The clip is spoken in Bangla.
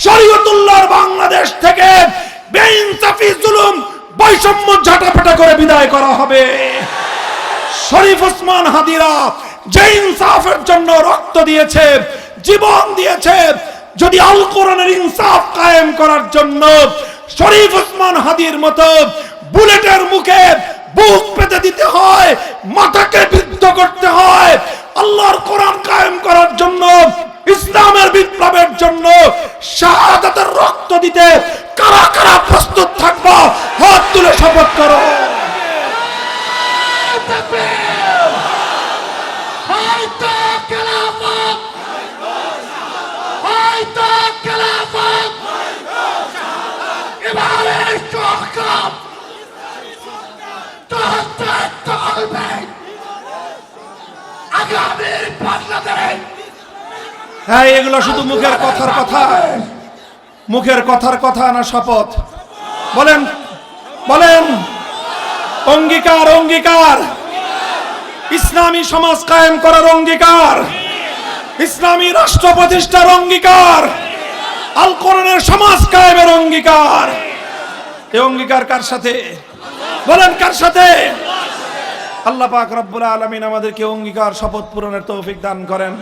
শরীয়তুল্লাহর বাংলাদেশ থেকে বেইনসাফি জুলুম বৈষম্য ঝাঁটাপেটা করে বিদায় করা হবে। শরীফ ওসমান হাদিরা যে ইনসাফের জন্য রক্ত দিয়েছে, জীবন দিয়েছে, যদি আল কোরআনের ইনসাফ কায়েম করার জন্য শরীফ ওসমান হাদির মতো বুলেটের মুখে বুক পেতে দিতে হয়, মাথাকে বিদ্ধ করতে হয়, আল্লাহর কোরআন কায়েম করার জন্য, ইসলামের বিপ্লবের জন্য শাহাদাতের রক্ত দিতে কারা কারা প্রস্তুত থাকবো? হাত তুলে শপথ করো। হ্যাঁ, এগুলো শুধু মুখের কথার কথা, মুখের কথার কথা না শপথ? বলেন বলেন, অঙ্গীকার অঙ্গীকার, ইসলামী সমাজ কায়েম করার অঙ্গীকার, ইসলামী রাষ্ট্র প্রতিষ্ঠার অঙ্গীকার, আল কোরআনের সমাজ কায়েমের অঙ্গীকার। এই অঙ্গীকার কার সাথে? বলেন কার সাথে? আল্লাহ পাক রব্বুল আলামিন আমাদেরকে অঙ্গীকার শপথ পূরণের তৌফিক দান করেন।